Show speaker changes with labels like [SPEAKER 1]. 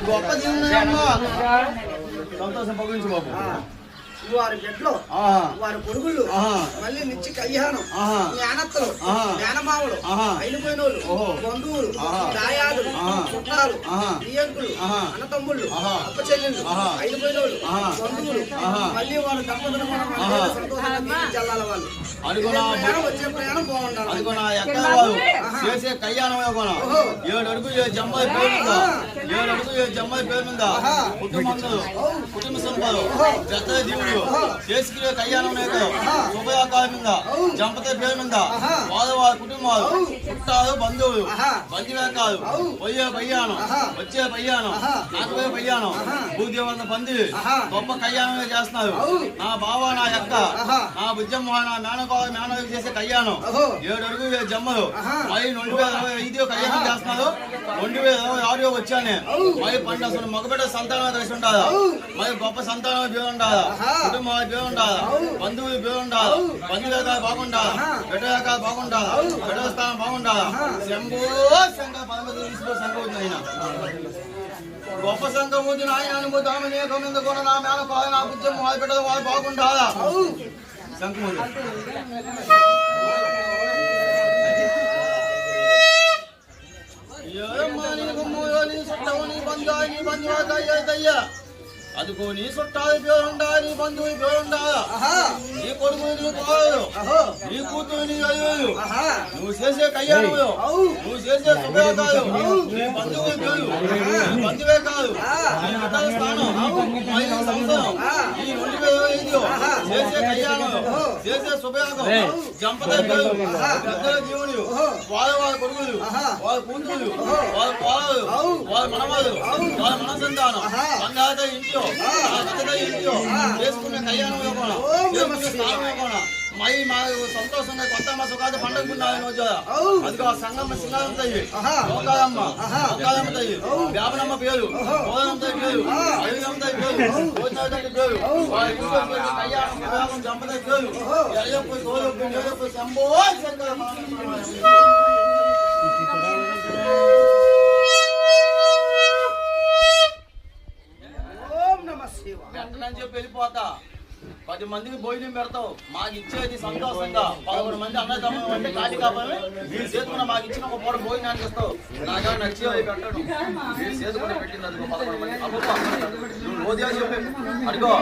[SPEAKER 1] గొప్ప జీవనం సంతోషం పగులించు బాబు.
[SPEAKER 2] వారి బిడ్డలు వారి కొడుకులు మళ్ళీ నిత్య కళ్యాణం మేనత్తలు మేనమావులు అయిపోయిన వాళ్ళు బంధువులు దాయాదులు చుట్టాలు బియ్యంకులు అన్నతమ్ముళ్ళు అప్ప చెల్లెళ్ళు అయిపోయిన వాళ్ళు బంధువులు మళ్ళీ వాళ్ళ దంపతులు సంతోషంగా చల్లాలి వాళ్ళు వచ్చే ప్రయాణం బాగుండాలి.
[SPEAKER 1] అదిగో నా ఎక్కడ వాళ్ళు చేసే కళ్యాణం 7 అడుగులు జమ్మాయి పేరు మీద 7 అడుగులు జమ్మాయి పేరు మీద కుటుంబ సంపదలు జత దేవుడు చేసుకునే కళ్యాణం లేదు శుభయాకాల మీద జంపతే పేరు మీద వారి కుటుంబాలు చుట్టాలు బంధువులు బంధువేకాలు పోయే పయ్యానం వచ్చే పయ్యానం నాకుపోయే పయ్యానం భూదేవంత పంది గొప్ప కళ్యాణమే చేస్తున్నారు. నా బావ నా ఎక్క నా బుజ్జమ్మ నా మేనకోవ చేసే కళ్యాణం 7 అడుగులు జమ్మలు మరి 2025 కళ్యాణం చేస్తున్నారు. 2026 వచ్చానే మరి 12 మగబిడ్డ సంతానం కలిసి ఉండాలి. మరి గొప్ప సంతానం పేరు ఉండాలి. కుటుంబం పేరు ఉండాలి. బంధువులు పేరు ఉండాలి. బంధువులు బాగుండాలి. బిడ్డ బాగుండాలి. బిడ్డ స్థానం బాగుండాలి. శంభో శంకర పరమేశ్వర సంఘం అయినా గొప్ప సంఘమూర్తి ఆయన అనుభూతి ఆమె నేకమింద కూడా నా మేనకోవ నా బుజ్జమ్మ వాళ్ళ బిడ్డలు వాళ్ళు బాగుండాలా సంఘమూర్తి అదిగో నీ చుట్టాలు పేరుండాలి. నీ బంధువులు పేరుండాలా. నీ కొడుకులు నీ కోడలు నీ కూతురు నీ అయ్యోలు నువ్వు చేసే కళ్యాణములు నువ్వు చేసే శుభయోగాలు నీ బంధువులు పేరు నీ బంధువే కాదు నీ బిడ్డల స్థానం 5 సంవత్సరం ఈ 2025 చేసే కళ్యాణం చేసే శుభయోగం జంపద పేరు పెద్దల జీవులు వాళ్ళ కొడుకులు వాళ్ళ కూతురు వాళ్ళ కోడలు వాళ్ళ మనవాళ్ళు వాళ్ళ మన సంతానం అందాక ఇంట్లో ఇంట్లో చేసుకునే కళ్యాణం చేసుకునే స్నానం ఇవ్వకుండా మై మా సంతోషంగా కొత్త మా సుఖాలు పండుగ అదిగో ఆ సంగమ్మ సింగారం తయ్యి లోకాలమ్మ లోకాలమ్మ తయ్యి వ్యాపనమ్మ పేరు కోదమ్మ తయ్యి పేరు అయ్యమ్మ తయ్యి పేరు కోచినటువంటి పేరు కళ్యాణం జంపద పేరు అయ్యప్ప గోదప్ప శంభో శంకర అని చెప్పి వెళ్ళిపోతా 10 మందికి భోజనం పెడతావు మాకు ఇచ్చేది సంతోషంగా 11 మంది అన్నదమ్ములు అంటే కాటి కాపమే మీరు చేతుకున్న మాకు ఇచ్చిన ఒక పూట భోజనానికి ఇస్తావు. నాకేమో నచ్చి పెట్టాడు మీరు చేతుకుని పెట్టింది అదిగో 11 మంది నువ్వు మోదీ చెప్పి అడుగో